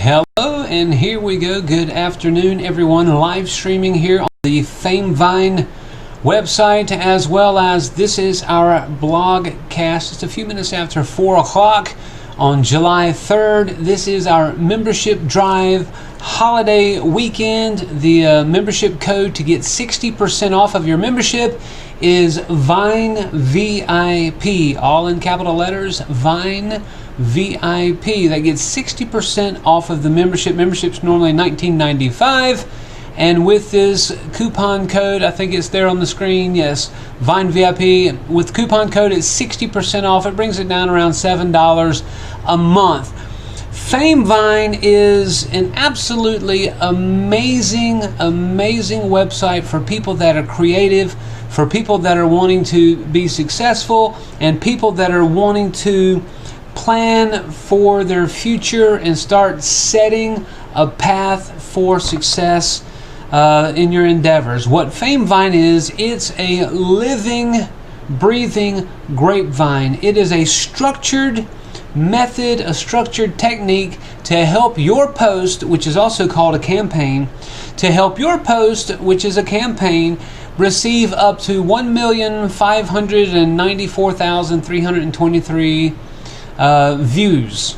Hello, and here we go. Good afternoon, everyone. Live streaming here on the FameVine website, as well as this is our blog cast. It's a few minutes after 4 o'clock on July 3rd. This is our membership drive holiday weekend. The membership code to get 60% off of your membership is Vine VIP, all in capital letters, Vine VIP. That gets 60% off of the membership. Membership's normally $19.95, and with this coupon code, I think it's there on the screen, yes, Vine VIP, with coupon code it's 60% off. It brings it down around $7 a month. FameVine is an absolutely amazing website for people that are creative, for people that are wanting to be successful, and people that are wanting to plan for their future and start setting a path for success in your endeavors. What FameVine is, it's a living, breathing grapevine. It is a structured method, a structured technique to help your post, which is also called a campaign, to help your post, which is a campaign, receive up to 1,594,323 views.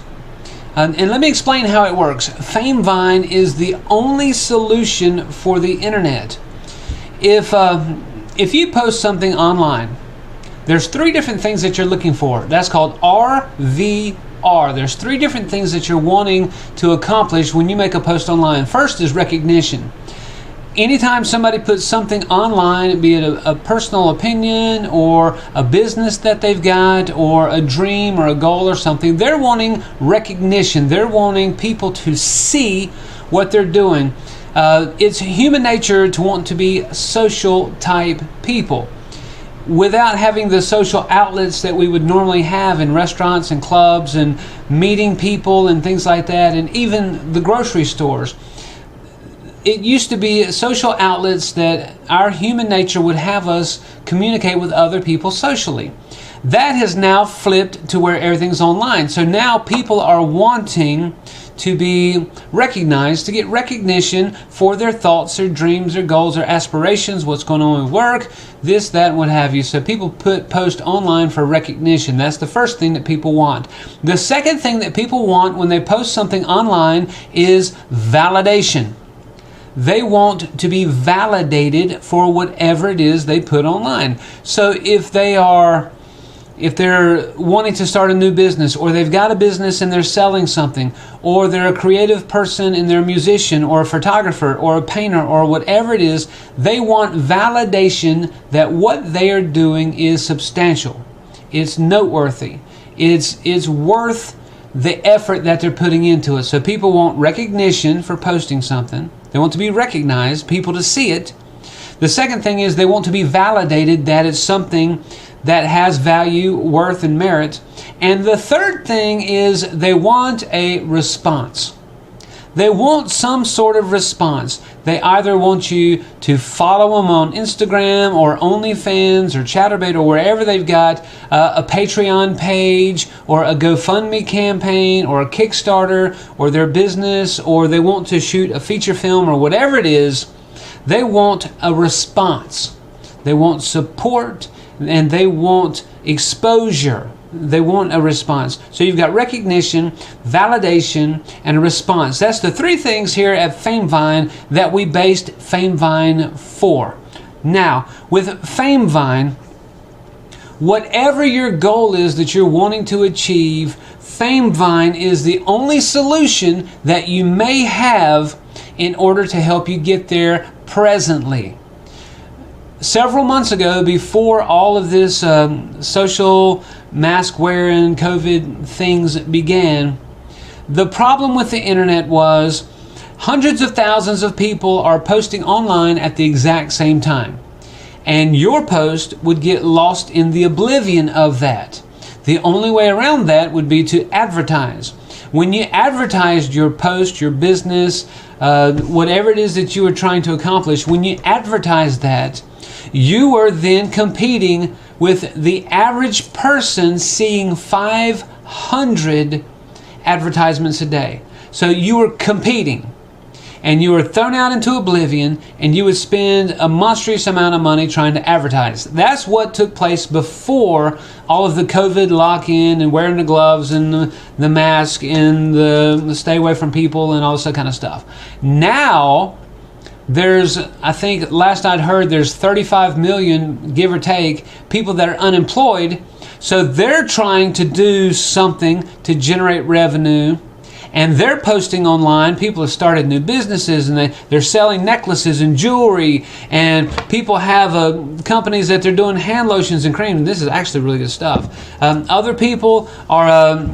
And let me explain how it works. FameVine is the only solution for the internet. If you post something online, there's 3 different things that you're looking for. That's called RVR. There's 3 different things that you're wanting to accomplish when you make a post online. First is recognition. Anytime somebody puts something online, be it a personal opinion or a business that they've got or a dream or a goal or something, they're wanting recognition. They're wanting people to see what they're doing. It's human nature to want to be social type people. Without having the social outlets that we would normally have in restaurants and clubs and meeting people and things like that, and even the grocery stores. It used to be social outlets that our human nature would have us communicate with other people socially. That has now flipped to where everything's online. So now people are wanting to be recognized, to get recognition for their thoughts, their dreams, their goals, their aspirations, what's going on with work, this, that, what have you. So people post online for recognition. That's the first thing that people want. The second thing that people want when they post something online is validation. They want to be validated for whatever it is they put online. So if they're wanting to start a new business, or they've got a business and they're selling something, or they're a creative person and they're a musician or a photographer or a painter or whatever it is, they want validation that what they are doing is substantial. It's noteworthy. It's worth the effort that they're putting into it. So people want recognition for posting something. They want to be recognized, people to see it. The second thing is they want to be validated that it's something that has value, worth, and merit. And the third thing is they want a response. They want some sort of response. They either want you to follow them on Instagram or OnlyFans or Chatterbait or wherever they've got a Patreon page or a GoFundMe campaign or a Kickstarter or their business, or they want to shoot a feature film or whatever it is. They want a response. They want support, and they want exposure. They want a response. So you've got recognition, validation, and a response. That's the 3 things here at FameVine that we based FameVine for. Now, with FameVine, whatever your goal is that you're wanting to achieve, FameVine is the only solution that you may have in order to help you get there presently. Several months ago, before all of this social mask wearing COVID things began, the problem with the internet was hundreds of thousands of people are posting online at the exact same time. And your post would get lost in the oblivion of that. The only way around that would be to advertise. When you advertised your post, your business, whatever it is that you were trying to accomplish, when you advertised that, you were then competing with the average person seeing 500 advertisements a day. So you were competing, and you were thrown out into oblivion, and you would spend a monstrous amount of money trying to advertise. That's what took place before all of the COVID lock-in and wearing the gloves and the mask and the stay away from people and all this kind of stuff. Now, there's, I think last I'd heard, there's 35 million, give or take, people that are unemployed. So they're trying to do something to generate revenue, and they're posting online. People have started new businesses, and they're selling necklaces and jewelry, and people have companies that they're doing hand lotions and cream. This is actually really good stuff. Other people are,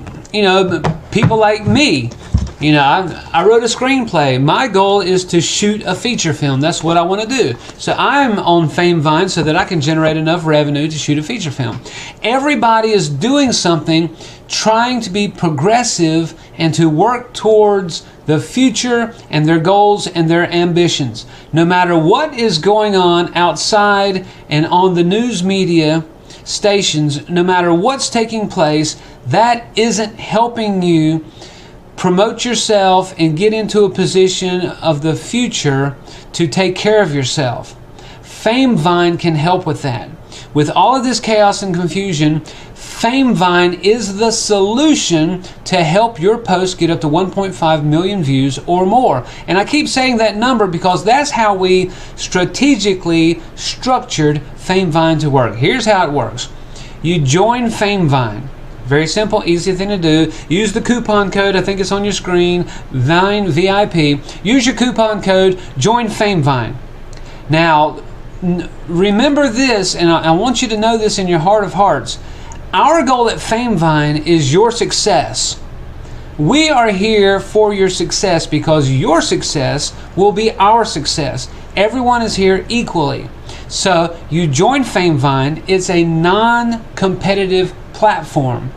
people like me. I wrote a screenplay. My goal is to shoot a feature film. That's what I want to do. So I'm on FameVine so that I can generate enough revenue to shoot a feature film. Everybody is doing something, trying to be progressive and to work towards the future and their goals and their ambitions. No matter what is going on outside and on the news media stations, no matter what's taking place, that isn't helping you promote yourself and get into a position of the future to take care of yourself. FameVine can help with that. With all of this chaos and confusion, FameVine is the solution to help your post get up to 1.5 million views or more. And I keep saying that number because that's how we strategically structured FameVine to work. Here's how it works. You join FameVine. Very simple, easy thing to do. Use the coupon code, I think it's on your screen, Vine VIP. Use your coupon code, join FameVine. Now, remember this, and I want you to know this in your heart of hearts. Our goal at FameVine is your success. We are here for your success because your success will be our success. Everyone is here equally. So you join FameVine. It's a non-competitive platform.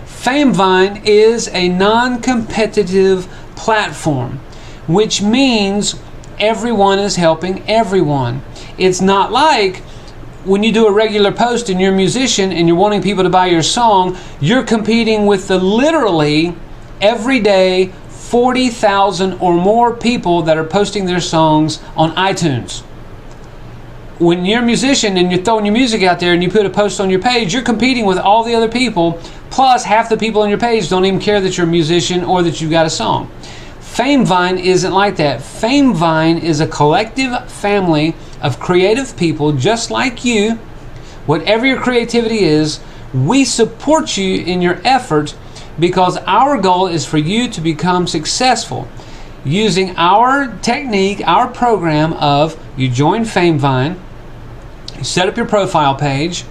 FameVine is a non-competitive platform, which means everyone is helping everyone. It's not like when you do a regular post and you're a musician and you're wanting people to buy your song, you're competing with the literally everyday 40,000 or more people that are posting their songs on iTunes. When you're a musician and you're throwing your music out there and you put a post on your page, you're competing with all the other people, plus half the people on your page don't even care that you're a musician or that you've got a song. FameVine isn't like that. FameVine is a collective family of creative people just like you. Whatever your creativity is, we support you in your effort because our goal is for you to become successful using our technique, our program of you join FameVine, you set up your profile page,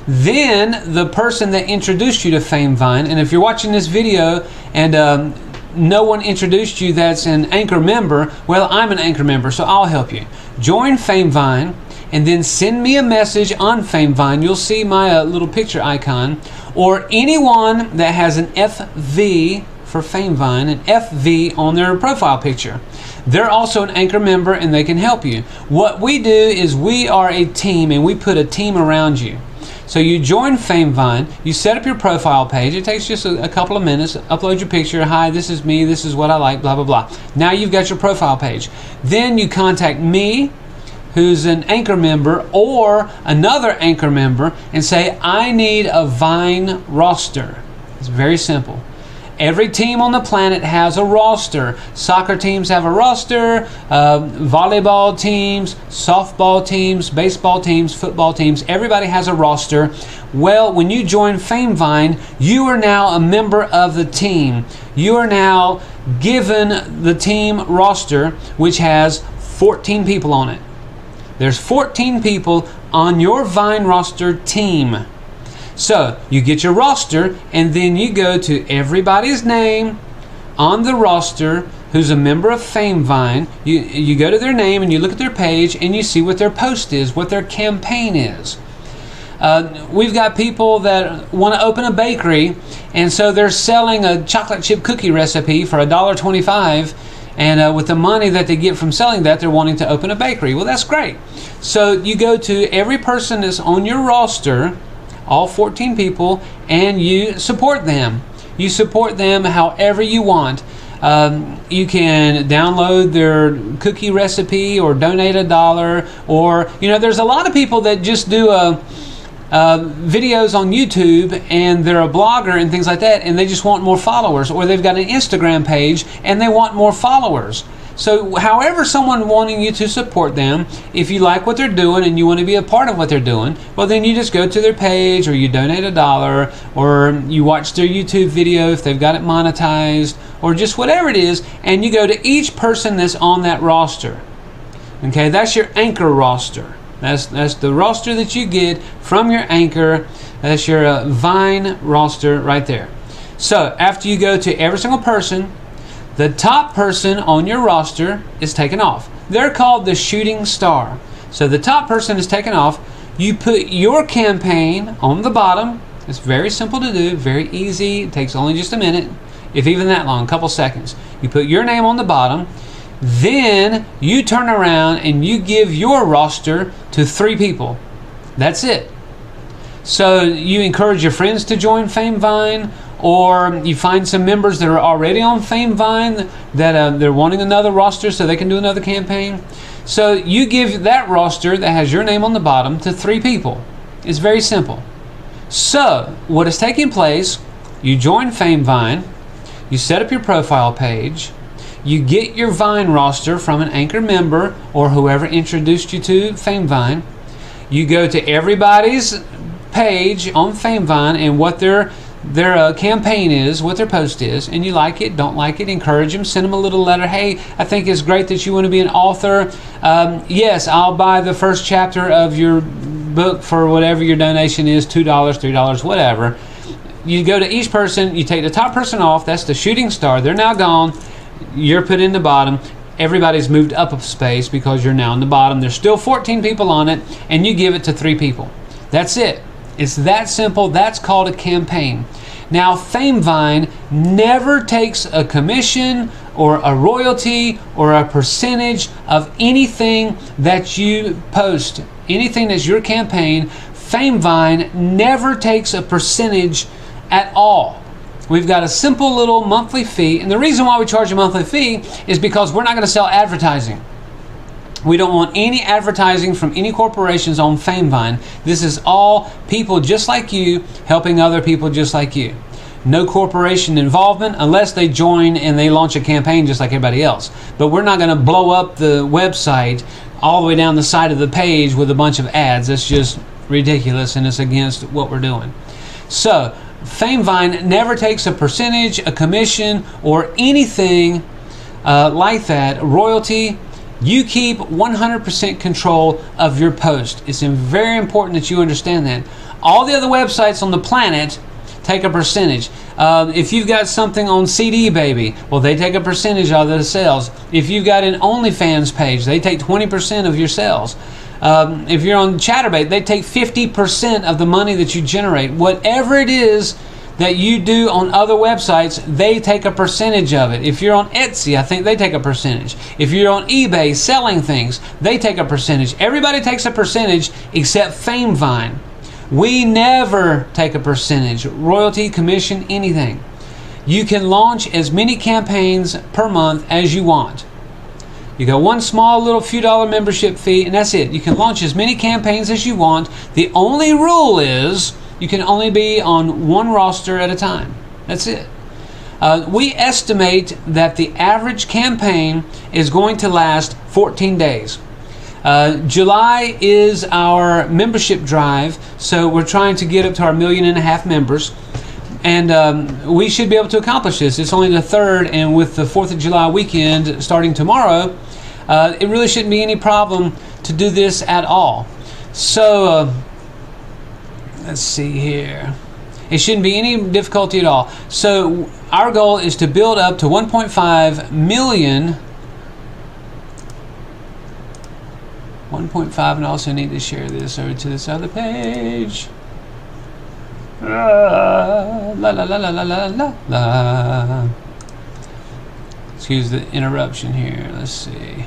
then the person that introduced you to FameVine, and if you're watching this video and no one introduced you that's an Anchor member, well, I'm an Anchor member, so I'll help you. Join FameVine and then send me a message on FameVine. You'll see my little picture icon, or anyone that has an FV for FameVine, an FV on their profile picture. They're also an Anchor member and they can help you. What we do is we are a team and we put a team around you. So you join FameVine, you set up your profile page. It takes just a couple of minutes. Upload your picture. Hi, this is me. This is what I like, blah, blah, blah. Now you've got your profile page. Then you contact me, who's an Anchor member, or another Anchor member, and say, I need a Vine roster. It's very simple. Every team on the planet has a roster. Soccer teams have a roster, volleyball teams, softball teams, baseball teams, football teams. Everybody has a roster. Well, when you join FameVine, you are now a member of the team. You are now given the team roster, which has 14 people on it. There's 14 people on your Vine roster team. So you get your roster and then you go to everybody's name on the roster who's a member of FameVine. You go to their name and you look at their page and you see what their post is, what their campaign is. We've got people that want to open a bakery, and so they're selling a chocolate chip cookie recipe for $1.25, and with the money that they get from selling that, they're wanting to open a bakery. Well, that's great. So you go to every person that's on your roster, all 14 people, and you support them. You support them however you want. You can download their cookie recipe or donate $1, or there's a lot of people that just do videos on YouTube and they're a blogger and things like that, and they just want more followers, or they've got an Instagram page and they want more followers. So however someone wanting you to support them, if you like what they're doing and you want to be a part of what they're doing, well then you just go to their page, or you donate $1, or you watch their YouTube video if they've got it monetized, or just whatever it is, and you go to each person that's on that roster. Okay, that's your anchor roster. That's the roster that you get from your anchor. That's your Vine roster right there. So after you go to every single person, the top person on your roster is taken off. They're called the shooting star. So the top person is taken off. You put your campaign on the bottom. It's very simple to do, very easy. It takes only just a minute, if even that long, a couple seconds. You put your name on the bottom. Then you turn around and you give your roster to 3 people. That's it. So you encourage your friends to join FameVine, or you find some members that are already on FameVine that they're wanting another roster so they can do another campaign. So you give that roster that has your name on the bottom to 3 people. It's very simple. So what is taking place, you join FameVine, you set up your profile page, you get your Vine roster from an anchor member or whoever introduced you to FameVine. You go to everybody's page on FameVine and what their campaign is, what their post is, and you like it, don't like it, encourage them, send them a little letter. Hey, I think it's great that you want to be an author. Yes, I'll buy the first chapter of your book for whatever your donation is, $2, $3, whatever. You go to each person, you take the top person off, that's the shooting star, they're now gone, you're put in the bottom. Everybody's moved up a space because you're now in the bottom. There's still 14 people on it, and you give it to 3 people. That's it. It's that simple. That's called a campaign. Now, FameVine never takes a commission or a royalty or a percentage of anything that you post. Anything that's your campaign, FameVine never takes a percentage at all. We've got a simple little monthly fee, and the reason why we charge a monthly fee is because we're not going to sell advertising. We don't want any advertising from any corporations on FameVine. This is all people just like you helping other people just like you. No corporation involvement unless they join and they launch a campaign just like everybody else. But we're not going to blow up the website all the way down the side of the page with a bunch of ads. That's just ridiculous, and it's against what we're doing. So FameVine never takes a percentage, a commission, or anything like that, royalty. You keep 100% control of your post. It's very important that you understand that. All the other websites on the planet take a percentage. If you've got something on CD Baby, well, they take a percentage of the sales. If you've got an OnlyFans page, they take 20% of your sales. If you're on Chatterbait, they take 50% of the money that you generate. Whatever it is that you do on other websites, they take a percentage of it. If you're on Etsy, I think they take a percentage. If you're on eBay selling things, they take a percentage. Everybody takes a percentage except FameVine. We never take a percentage, royalty, commission, anything. You can launch as many campaigns per month as you want. You got one small little few dollar membership fee, and that's it. You can launch as many campaigns as you want. The only rule is you can only be on one roster at a time. That's it. We estimate that the average campaign is going to last 14 days. July is our membership drive, so we're trying to get up to our 1.5 million members. And we should be able to accomplish this. It's only the 3rd, and with the 4th of July weekend starting tomorrow, it really shouldn't be any problem to do this at all. So, let's see here. It shouldn't be any difficulty at all. So, our goal is to build up to 1.5 million. 1.5, and I also need to share this over to this other page. La la la la la la la la. Excuse the interruption here. Let's see.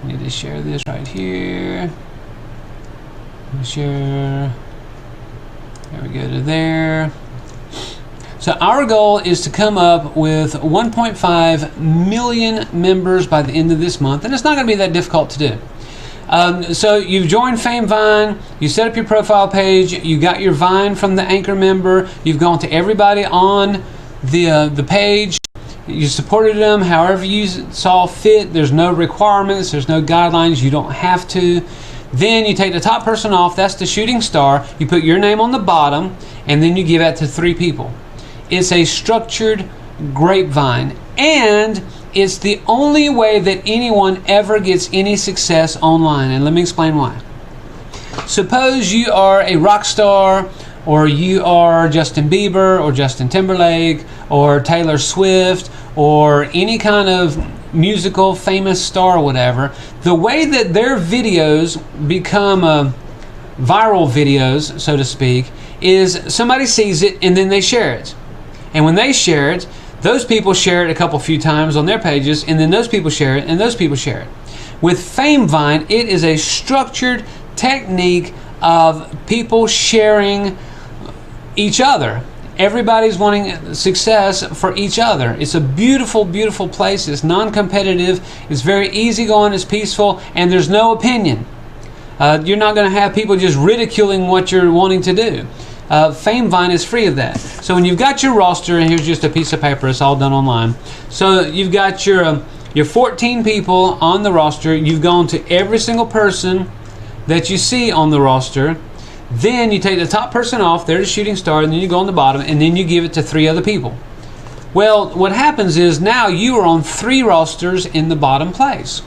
I need to share this right here. Share. There we go to there. So our goal is to come up with 1.5 million members by the end of this month, and it's not going to be that difficult to do. So you've joined FameVine, you set up your profile page, you got your Vine from the Anchor member, you've gone to everybody on the page, you supported them however you saw fit. There's no requirements, there's no guidelines, you don't have to. Then you take the top person off, that's the shooting star, you put your name on the bottom, and then you give that to 3 people. It's a structured grapevine, and it's the only way that anyone ever gets any success online, and let me explain why. Suppose you are a rock star, or you are Justin Bieber, or Justin Timberlake, or Taylor Swift, or any kind of musical famous star or whatever. The way that their videos become viral videos, so to speak, is somebody sees it and then they share it. And when they share it, those people share it a few times on their pages, and then those people share it, and those people share it. With FameVine, it is a structured technique of people sharing each other. Everybody's wanting success for each other. It's a beautiful, beautiful place. It's non-competitive. It's very easygoing. It's peaceful, and there's no opinion. You're not going to have people just ridiculing what you're wanting to do. FameVine is free of that. So when you've got your roster, and here's just a piece of paper, it's all done online. So you've got your 14 people on the roster. You've gone to every single person that you see on the roster. Then you take the top person off, they're the shooting star, and then you go on the bottom, and then you give it to 3 other people. Well, what happens is now you are on 3 rosters in the bottom place.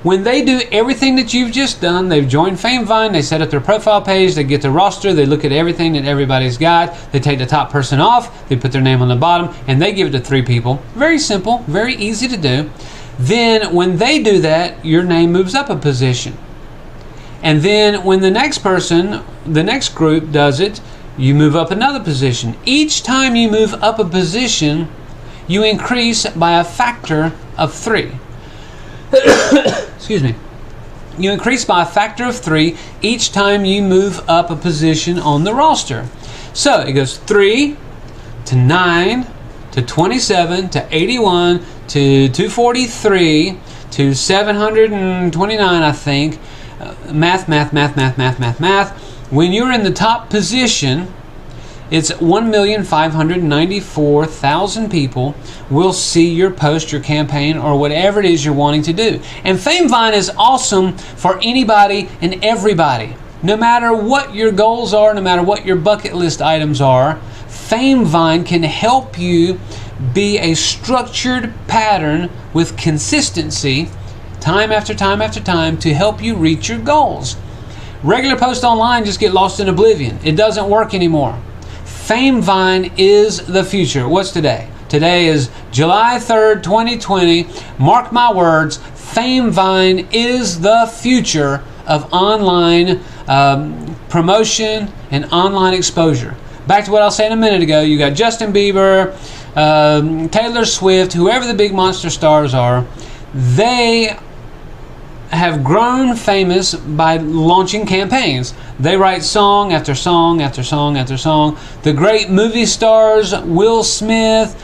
When they do everything that you've just done, they've joined FameVine, they set up their profile page, they get the roster, they look at everything that everybody's got, they take the top person off, they put their name on the bottom, and they give it to 3 people. Very simple, very easy to do. Then when they do that, your name moves up a position. And then when the next person, the next group does it, you move up another position. Each time you move up a position, you increase by a factor of 3. Excuse me. You increase by a factor of 3 each time you move up a position on the roster. So it goes 3 to 9 to 27 to 81 to 243 to 729, I think. Math. When you're in the top position, it's 1,594,000 people will see your post, your campaign, or whatever it is you're wanting to do. And FameVine is awesome for anybody and everybody. No matter what your goals are, no matter what your bucket list items are, FameVine can help you be a structured pattern with consistency time after time after time to help you reach your goals. Regular posts online just get lost in oblivion. It doesn't work anymore. FameVine is the future. What's today? Today is July 3rd, 2020. Mark my words, FameVine is the future of online promotion and online exposure. Back to what I was saying a minute ago, you got Justin Bieber, Taylor Swift, whoever the big monster stars are, they have grown famous by launching campaigns. They write song after song after song after song. The great movie stars, Will Smith,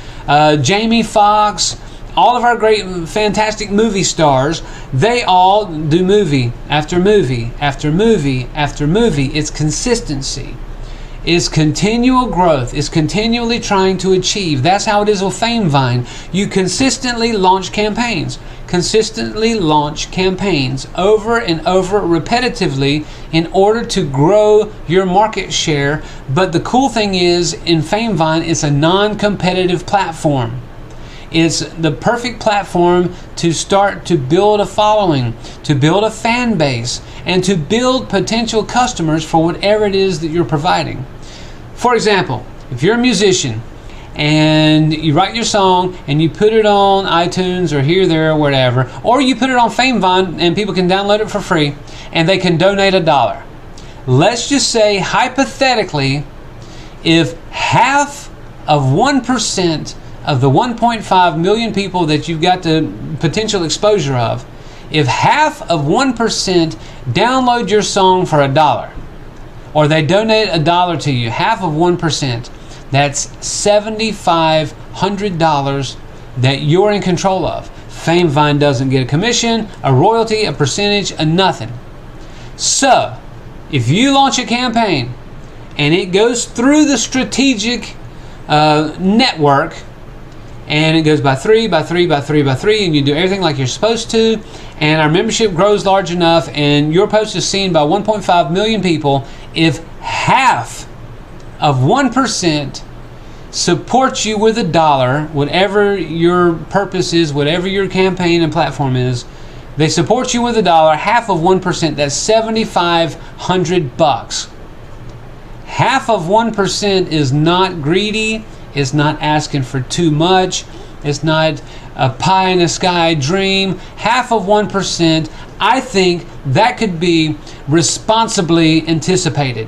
Jamie Foxx, all of our great fantastic movie stars, they all do movie after movie after movie after movie. It's consistency. It's continual growth. It's continually trying to achieve. That's how it is with FameVine. You consistently launch campaigns. Consistently launch campaigns over and over repetitively in order to grow your market share. But the cool thing is, in FameVine, it's a non-competitive platform. It's the perfect platform to start to build a following, to build a fan base, and to build potential customers for whatever it is that you're providing. For example, if you're a musician and you write your song and you put it on iTunes or here, there, or whatever, or you put it on FameVine and people can download it for free and they can donate $1. Let's just say, hypothetically, if half of 1% of the 1.5 million people that you've got the potential exposure of, if half of 1% download your song for $1, or they donate $1 to you, half of 1%, That's $7,500 that you're in control of. FameVine doesn't get a commission, a royalty, a percentage, a nothing. So, if you launch a campaign and it goes through the strategic network, and it goes by 3, by 3, by 3, by 3, and you do everything like you're supposed to, and our membership grows large enough, and your post is seen by 1.5 million people, if half of 1% support you with $1, whatever your purpose is, whatever your campaign and platform is, they support you with $1, half of 1%, that's $7,500. Half of 1% is not greedy, it's not asking for too much, it's not a pie in the sky dream. Half of 1%, I think that could be responsibly anticipated.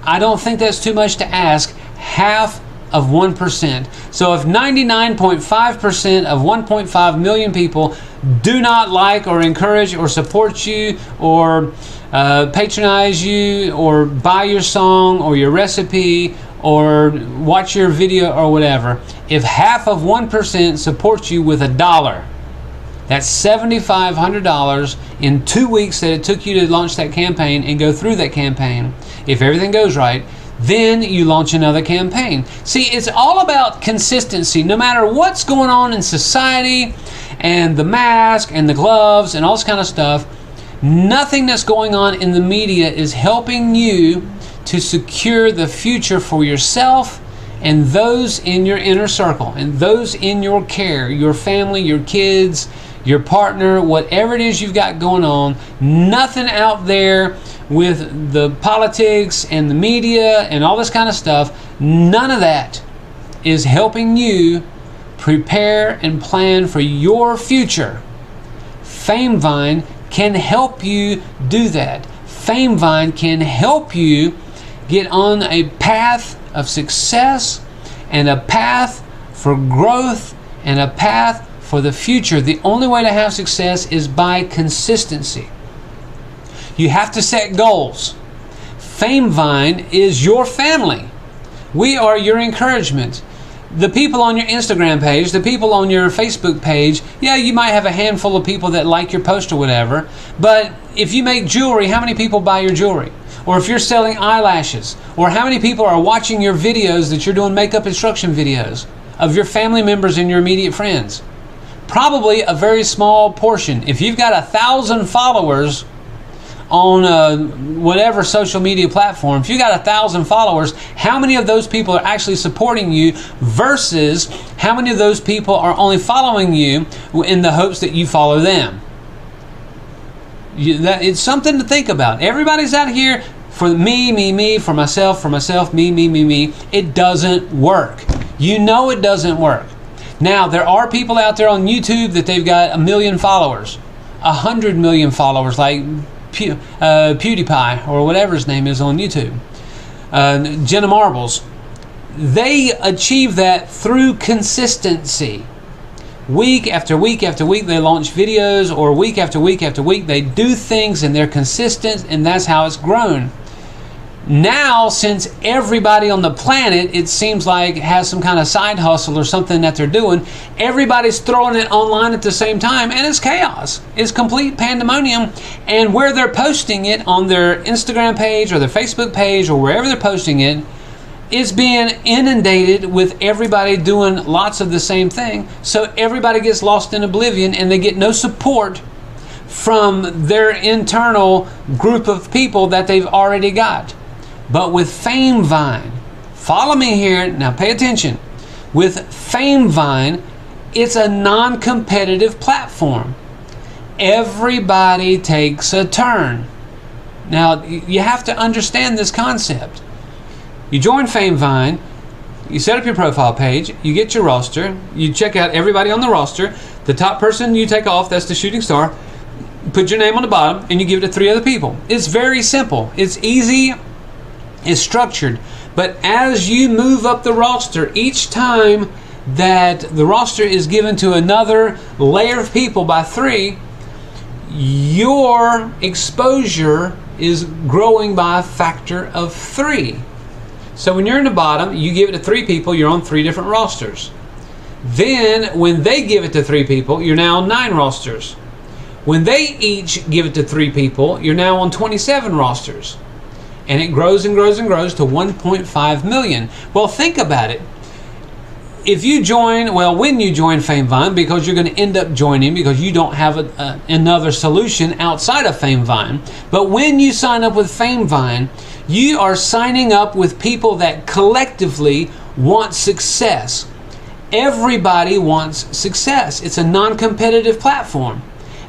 I don't think that's too much to ask. Half of 1%. So if 99.5% of 1.5 million people do not like or encourage or support you or patronize you or buy your song or your recipe or watch your video or whatever, if half of 1% supports you with $1, that's $7,500 in 2 weeks that it took you to launch that campaign and go through that campaign. If everything goes right, then you launch another campaign. See, it's all about consistency. No matter what's going on in society and the mask and the gloves and all this kind of stuff, nothing that's going on in the media is helping you to secure the future for yourself and those in your inner circle and those in your care, your family, your kids, your partner, whatever it is you've got going on. Nothing out there with the politics and the media and all this kind of stuff, none of that is helping you prepare and plan for your future. FameVine can help you do that. FameVine can help you get on a path of success and a path for growth and a path for the future. The only way to have success is by consistency. You have to set goals. FameVine is your family. We are your encouragement. The people on your Instagram page, the people on your Facebook page, yeah, you might have a handful of people that like your post or whatever, but if you make jewelry, how many people buy your jewelry? Or if you're selling eyelashes, or how many people are watching your videos that you're doing makeup instruction videos of your family members and your immediate friends? Probably a very small portion. If you've got 1,000 followers on whatever social media platform, if you got 1,000 followers, how many of those people are actually supporting you versus how many of those people are only following you in the hopes that you follow them? It's something to think about. Everybody's out here for me, for myself, me. It doesn't work. You know it doesn't work. Now, there are people out there on YouTube that they've got 1 million followers, 100 million followers, like PewDiePie or whatever his name is on YouTube, Jenna Marbles. They achieve that through consistency. Week after week after week they launch videos, or week after week after week they do things, and they're consistent, and that's how it's grown. Now, since everybody on the planet, it seems like, has some kind of side hustle or something that they're doing, everybody's throwing it online at the same time, and it's chaos. It's complete pandemonium. And where they're posting it, on their Instagram page or their Facebook page or wherever they're posting it, it's being inundated with everybody doing lots of the same thing. So everybody gets lost in oblivion, and they get no support from their internal group of people that they've already got. But with FameVine, follow me here, now pay attention. With FameVine, it's a non-competitive platform. Everybody takes a turn. Now, you have to understand this concept. You join FameVine, you set up your profile page, you get your roster, you check out everybody on the roster. The top person you take off, that's the shooting star. Put your name on the bottom, and you give it to 3 other people. It's very simple. It's easy. It's structured. But as you move up the roster, each time that the roster is given to another layer of people by 3, your exposure is growing by a factor of 3. So when you're in the bottom, you give it to 3 people, you're on 3 different rosters. Then when they give it to 3 people, you're now on 9 rosters. When they each give it to 3 people, you're now on 27 rosters. And it grows and grows and grows to 1.5 million. Well, think about it. If you join, well, when you join FameVine, because you're going to end up joining because you don't have another solution outside of FameVine. But when you sign up with FameVine, you are signing up with people that collectively want success. Everybody wants success. It's a non-competitive platform.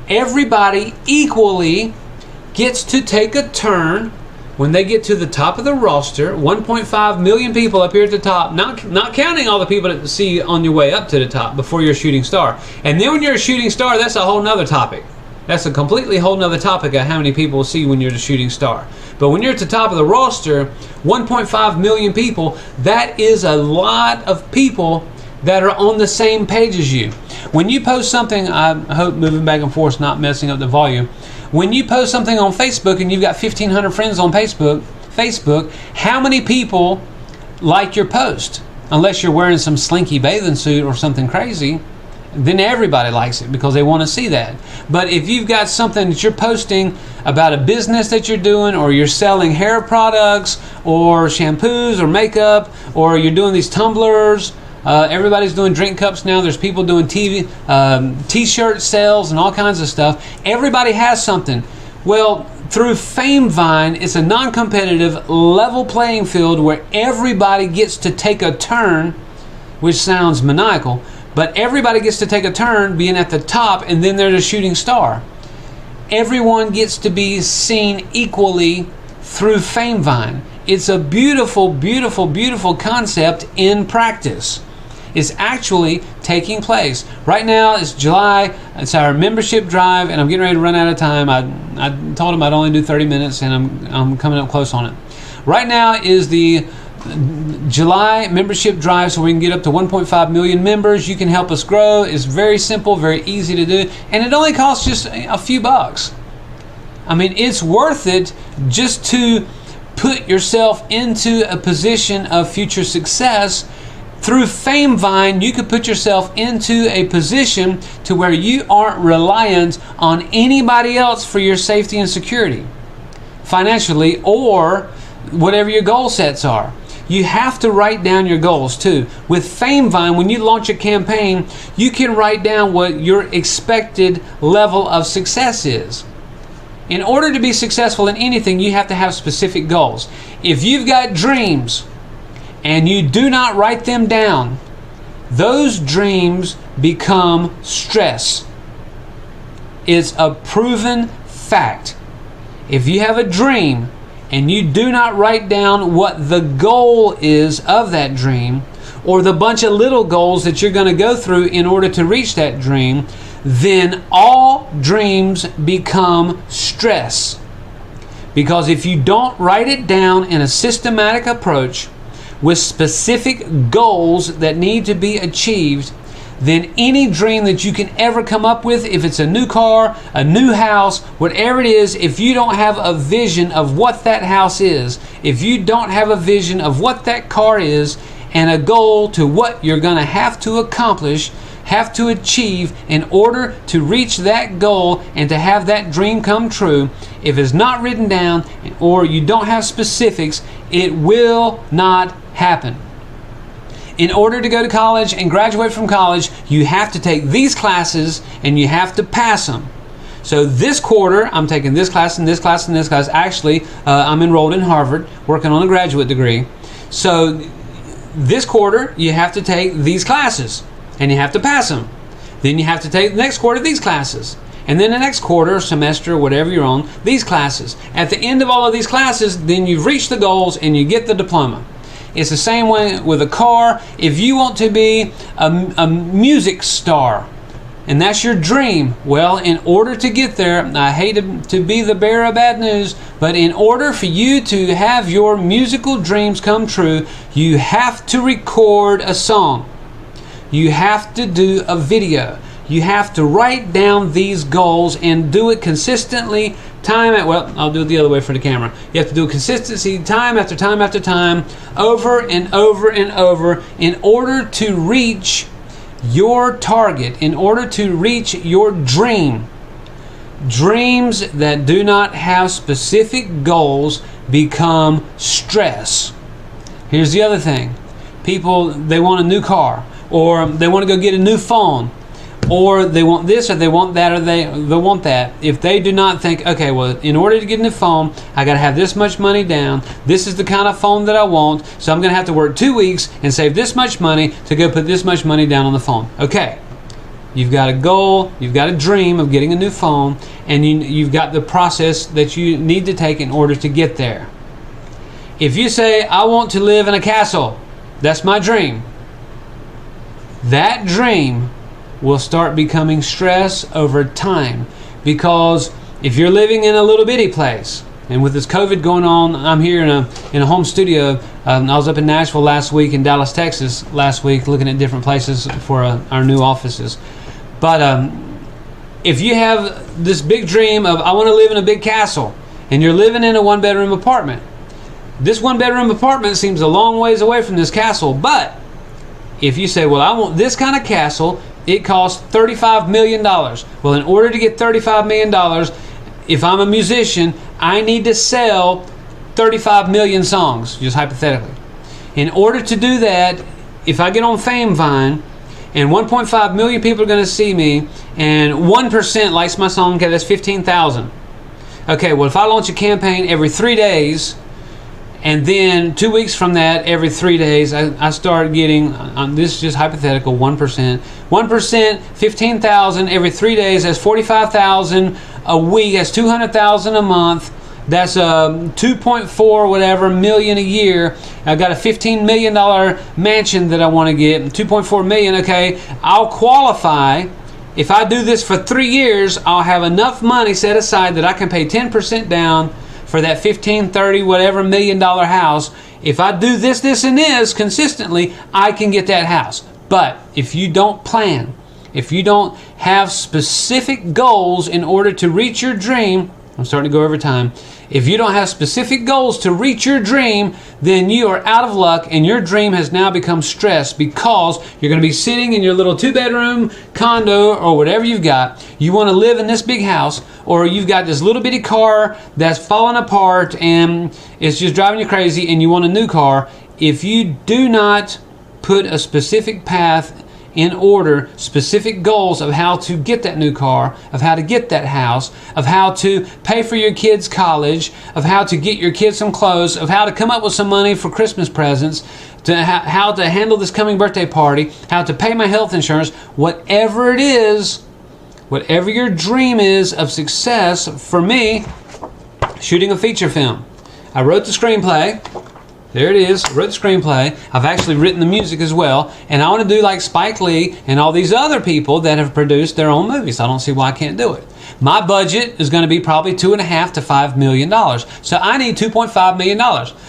Everybody equally gets to take a turn when they get to the top of the roster. 1.5 million people up here at the top, not counting all the people that see you on your way up to the top before you're a shooting star. And then when you're a shooting star, that's a whole nother topic. That's a completely whole nother topic of how many people see when you're the shooting star. But when you're at the top of the roster, 1.5 million people, that is a lot of people that are on the same page as you. When you post something, I hope moving back and forth is not messing up the volume. When you post something on Facebook and you've got 1,500 friends on Facebook, how many people like your post? Unless you're wearing some slinky bathing suit or something crazy, then everybody likes it because they want to see that. But if you've got something that you're posting about a business that you're doing, or you're selling hair products or shampoos or makeup, or you're doing these tumblers, everybody's doing drink cups now. There's people doing t-shirt sales and all kinds of stuff. Everybody has something. Well, through FameVine, it's a non-competitive, level playing field where everybody gets to take a turn, which sounds maniacal, but everybody gets to take a turn being at the top, and then they're the shooting star. Everyone gets to be seen equally through FameVine. It's a beautiful, beautiful, beautiful concept in practice. It's actually taking place. Right now, it's July. It's our membership drive, and I'm getting ready to run out of time. I told them I'd only do 30 minutes, and I'm coming up close on it. Right now is the July membership drive, so we can get up to 1.5 million members. You can help us grow. It's very simple, very easy to do, and it only costs just a few bucks. I mean, it's worth it just to put yourself into a position of future success. Through FameVine, you could put yourself into a position to where you aren't reliant on anybody else for your safety and security, financially, or whatever your goal sets are. You have to write down your goals too. With FameVine, when you launch a campaign, you can write down what your expected level of success is. In order to be successful in anything, you have to have specific goals. If you've got dreams and you do not write them down, those dreams become stress. It's a proven fact. If you have a dream and you do not write down what the goal is of that dream, or the bunch of little goals that you're going to go through in order to reach that dream, then all dreams become stress. Because if you don't write it down in a systematic approach with specific goals that need to be achieved, then any dream that you can ever come up with, if it's a new car, a new house, whatever it is, if you don't have a vision of what that house is, if you don't have a vision of what that car is, and a goal to what you're going to have to accomplish, have to achieve in order to reach that goal and to have that dream come true, if it's not written down or you don't have specifics, it will not happen. In order to go to college and graduate from college, you have to take these classes and you have to pass them. So this quarter, I'm taking this class and this class and this class. Actually, I'm enrolled in Harvard, working on a graduate degree. So this quarter, you have to take these classes and you have to pass them. Then you have to take the next quarter these classes. And then the next quarter, semester, whatever you're on, these classes. At the end of all of these classes, then you've reached the goals and you get the diploma. It's the same way with a car. If you want to be a music star, and that's your dream, well, in order to get there, I hate to be the bearer of bad news, but in order for you to have your musical dreams come true, you have to record a song. You have to do a video. You have to write down these goals and do it consistently, well, I'll do it the other way for the camera. You have to do consistency time after time after time, over and over and over, in order to reach your target, in order to reach your dream. Dreams that do not have specific goals become stress. Here's the other thing. People, they want a new car, or they want to go get a new phone, or they want this, or they want that, or they want that. If they do not think, okay, well, in order to get a new phone, I got to have this much money down. This is the kind of phone that I want, so I'm going to have to work 2 weeks and save this much money to go put this much money down on the phone. Okay. You've got a goal, you've got a dream of getting a new phone, and you've got the process that you need to take in order to get there. If you say, I want to live in a castle, that's my dream, that dream will start becoming stress over time. Because if you're living in a little bitty place, and with this COVID going on, I'm here in a home studio. I was up in Nashville last week, in Dallas, Texas last week, looking at different places for our new offices. But if you have this big dream of, I want to live in a big castle, and you're living in a one-bedroom apartment, this one-bedroom apartment seems a long ways away from this castle. But if you say, well, I want this kind of castle, it costs $35 million. Well, in order to get $35 million, if I'm a musician, I need to sell 35 million songs, just hypothetically. In order to do that, if I get on FameVine, and 1.5 million people are going to see me, and 1% likes my song, okay, that's 15,000. Okay, well, if I launch a campaign every 3 days, and then 2 weeks from that, every 3 days, I start getting, this is just hypothetical, 1%. 1%, 15,000 every 3 days, that's 45,000 a week, that's 200,000 a month. That's 2.4 whatever million a year. I've got a $15 million mansion that I want to get. 2.4 million. Okay, I'll qualify. If I do this for 3 years, I'll have enough money set aside that I can pay 10% down for that 15, 30, whatever $1 million house. If I do this, and this consistently, I can get that house. But if you don't plan, if you don't have specific goals in order to reach your dream, I'm starting to go over time. If you don't have specific goals to reach your dream, then you are out of luck, and your dream has now become stress, because you're going to be sitting in your little 2-bedroom condo or whatever you've got. You want to live in this big house, or you've got this little bitty car that's falling apart and it's just driving you crazy, and you want a new car. If you do not put a specific path in order, specific goals of how to get that new car, of how to get that house, of how to pay for your kids' college, of how to get your kids some clothes, of how to come up with some money for Christmas presents, to how to handle this coming birthday party, how to pay my health insurance, whatever it is, whatever your dream is of success. For me, shooting a feature film. I wrote the screenplay. There it is. I wrote the screenplay. I've actually written the music as well. And I want to do like Spike Lee and all these other people that have produced their own movies. I don't see why I can't do it. My budget is going to be probably $2.5 to $5 million. So I need $2.5 million.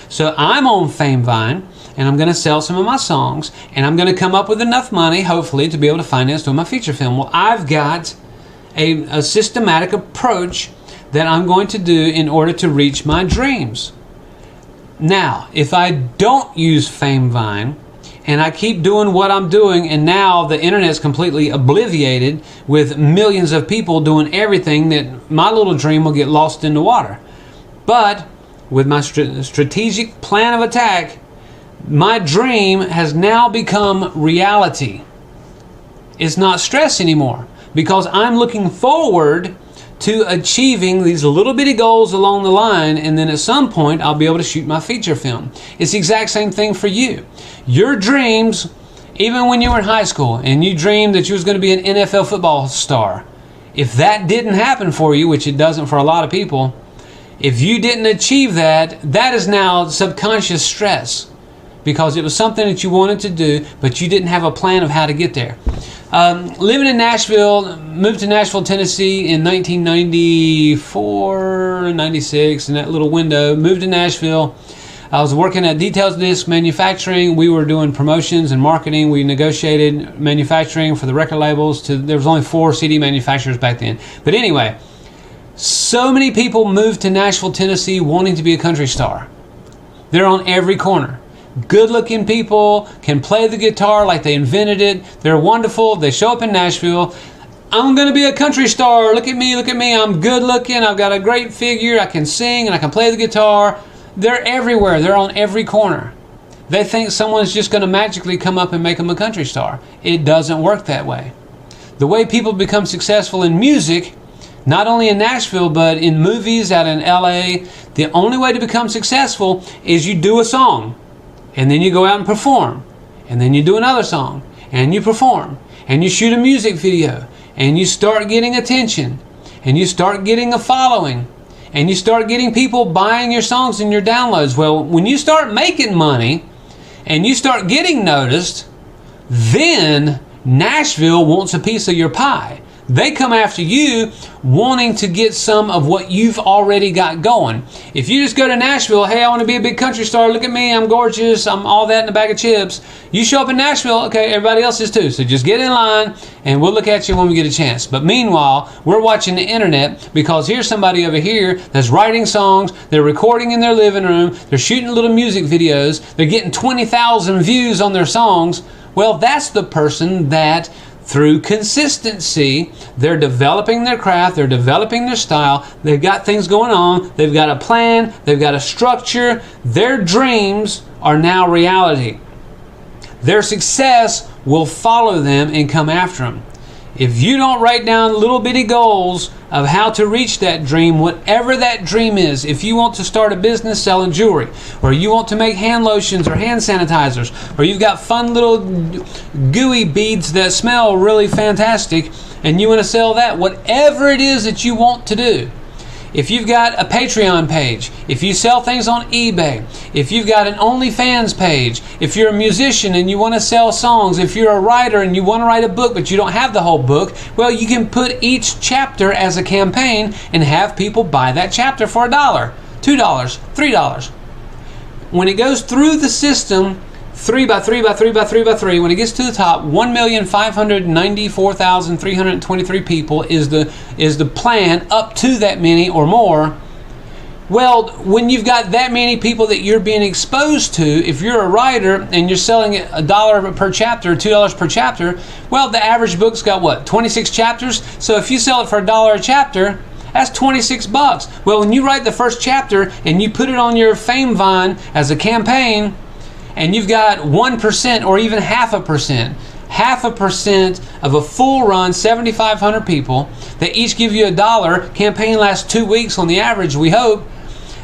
So I'm on FameVine, and I'm going to sell some of my songs, and I'm going to come up with enough money, hopefully, to be able to finance doing my feature film. Well, I've got a systematic approach that I'm going to do in order to reach my dreams. Now, if I don't use FameVine, and I keep doing what I'm doing, and now the internet's completely obliviated with millions of people doing everything, that my little dream will get lost in the water. But with my strategic plan of attack, my dream has now become reality. It's not stress anymore, because I'm looking forward to achieving these little bitty goals along the line, and then at some point I'll be able to shoot my feature film. It's the exact same thing for you. Your dreams, even when you were in high school and you dreamed that you was going to be an NFL football star, if that didn't happen for you, which it doesn't for a lot of people, if you didn't achieve that, that is now subconscious stress, because it was something that you wanted to do, but you didn't have a plan of how to get there. Living in Nashville, moved to Nashville, Tennessee in 1994, 96, in that little window. Moved to Nashville. I was working at Details Disc Manufacturing. We were doing promotions and marketing. We negotiated manufacturing for the record labels. There was only 4 CD manufacturers back then. But anyway, So many people move to Nashville, Tennessee wanting to be a country star. They're on every corner. Good-looking people, can play the guitar like they invented it. They're wonderful. They show up in Nashville. I'm going to be a country star. Look at me, look at me. I'm good-looking. I've got a great figure. I can sing and I can play the guitar. They're everywhere. They're on every corner. They think someone's just going to magically come up and make them a country star. It doesn't work that way. The way people become successful in music, not only in Nashville, but in movies out in LA, the only way to become successful is you do a song, and then you go out and perform, and then you do another song, and you perform, and you shoot a music video, and you start getting attention, and you start getting a following, and you start getting people buying your songs and your downloads. Well, when you start making money, and you start getting noticed, then Nashville wants a piece of your pie. They come after you wanting to get some of what you've already got going. If you just go to Nashville, hey, I want to be a big country star, look at me, I'm gorgeous, I'm all that in a bag of chips. You show up in Nashville, okay, everybody else is too. So just get in line and we'll look at you when we get a chance. But meanwhile, we're watching the internet because here's somebody over here that's writing songs, they're recording in their living room, they're shooting little music videos, they're getting 20,000 views on their songs. Well, that's the person that through consistency, they're developing their craft, they're developing their style, they've got things going on, they've got a plan, they've got a structure, their dreams are now reality. Their success will follow them and come after them. If you don't write down little bitty goals of how to reach that dream, whatever that dream is, if you want to start a business selling jewelry, or you want to make hand lotions or hand sanitizers, or you've got fun little gooey beads that smell really fantastic, and you want to sell that, whatever it is that you want to do, if you've got a Patreon page, if you sell things on eBay, if you've got an OnlyFans page, if you're a musician and you want to sell songs, if you're a writer and you want to write a book but you don't have the whole book, well, you can put each chapter as a campaign and have people buy that chapter for $1, $2, $3. When it goes through the system, 3 by 3 by 3 by 3 by 3, when it gets to the top, 1,594,323 people is the plan, up to that many or more. Well, when you've got that many people that you're being exposed to, if you're a writer and you're selling it $1 per chapter, $2 per chapter, well, the average book's got what, 26 chapters? So if you sell it for $1 a chapter, that's 26 bucks. Well, when you write the first chapter and you put it on your FameVine as a campaign, and you've got 1% or even 0.5% of a full run, 7,500 people that each give you $1. Campaign lasts 2 weeks on the average, we hope.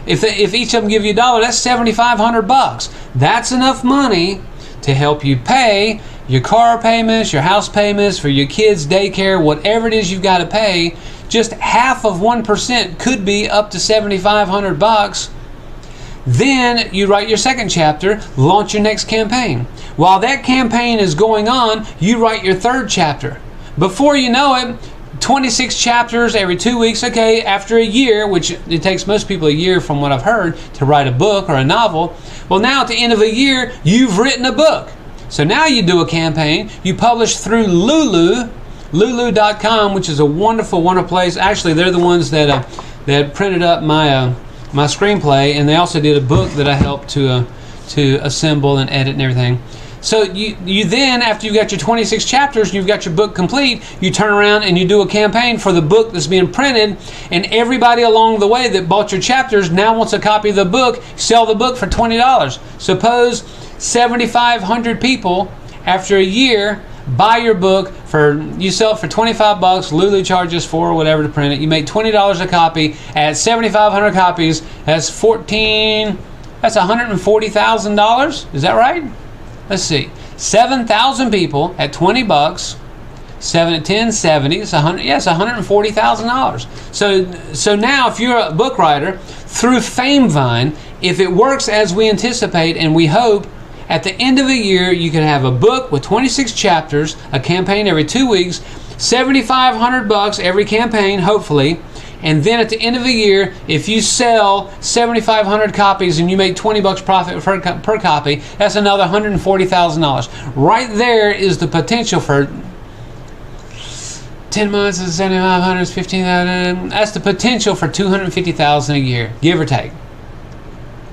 If each of them give you $1, that's 7,500 bucks. That's enough money to help you pay your car payments, your house payments, for your kids' daycare, whatever it is you've got to pay. Just half of 1% could be up to 7,500 bucks. Then you write your second chapter, launch your next campaign. While that campaign is going on, you write your third chapter. Before you know it, 26 chapters every 2 weeks. Okay, after a year, which it takes most people a year from what I've heard to write a book or a novel. Well, now at the end of a year, you've written a book. So now you do a campaign. You publish through Lulu.com, which is a wonderful, wonderful place. Actually, they're the ones that printed up my screenplay, and they also did a book that I helped to assemble and edit and everything. So you then, after you've got your 26 chapters and you've got your book complete, you turn around and you do a campaign for the book that's being printed, and everybody along the way that bought your chapters now wants a copy of the book. Sell the book for $20. Suppose 7,500 people after a year buy your book, you sell it for 25 bucks, Lulu charges $4 or whatever to print it. You make $20 a copy. At 7,500 copies, that's $140,000. Is that right? Let's see. 7,000 people at 20 bucks. 7 at 10, 70. It's $140,000. So now, if you're a book writer, through FameVine, if it works as we anticipate and we hope, at the end of the year, you can have a book with 26 chapters, a campaign every 2 weeks, 7,500 bucks every campaign, hopefully. And then at the end of the year, if you sell 7,500 copies and you make 20 bucks profit per copy, that's another $140,000. Right there is the potential for $10 10 months is 7,500, 15,000. That's the potential for 250,000 a year, give or take.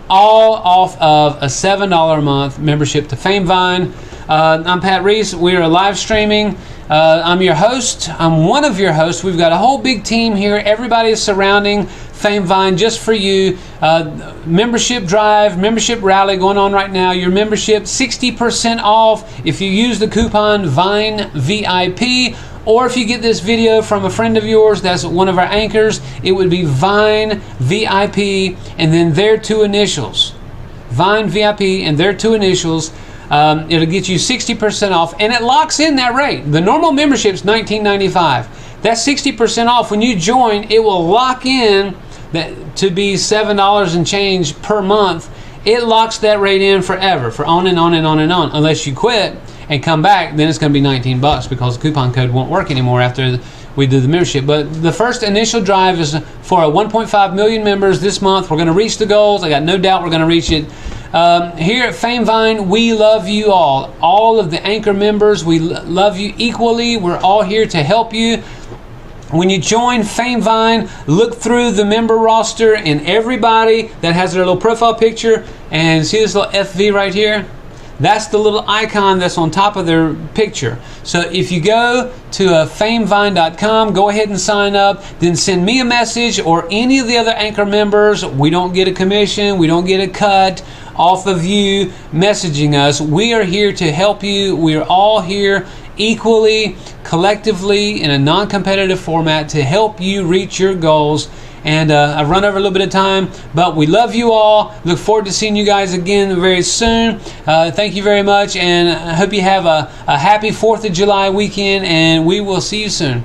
All off of a $7 a month membership to FameVine. I'm Pat Reese. We are live streaming. I'm your host. I'm one of your hosts. We've got a whole big team here. Everybody is surrounding FameVine just for you. Membership drive, membership rally going on right now. Your membership 60% off if you use the coupon VINE VIP. Or if you get this video from a friend of yours that's one of our anchors, it would be VINE VIP and then their two initials. VINE VIP and their two initials. It'll get you 60% off, and it locks in that rate. The normal membership is $19.95. That's 60% off. When you join, it will lock in that to be $7 and change per month. It locks that rate in forever, for on and on and on and on. Unless you quit and come back, then it's going to be $19 because the coupon code won't work anymore after we do the membership. But the first initial drive is for 1.5 million members this month. We're going to reach the goals. I got no doubt we're going to reach it. Here at FameVine, we love you all. All of the anchor members, we love you equally. We're all here to help you. When you join FameVine, look through the member roster, and everybody that has their little profile picture, and see this little FV right here? That's the little icon that's on top of their picture. So if you go to FameVine.com, go ahead and sign up, then send me a message or any of the other anchor members. We don't get a commission, we don't get a cut off of you messaging us. We are here to help you. We are all here equally, collectively, in a non-competitive format to help you reach your goals. And I've run over a little bit of time, but we love you all. Look forward to seeing you guys again very soon. Thank you very much, and I hope you have a happy 4th of July weekend, and we will see you soon.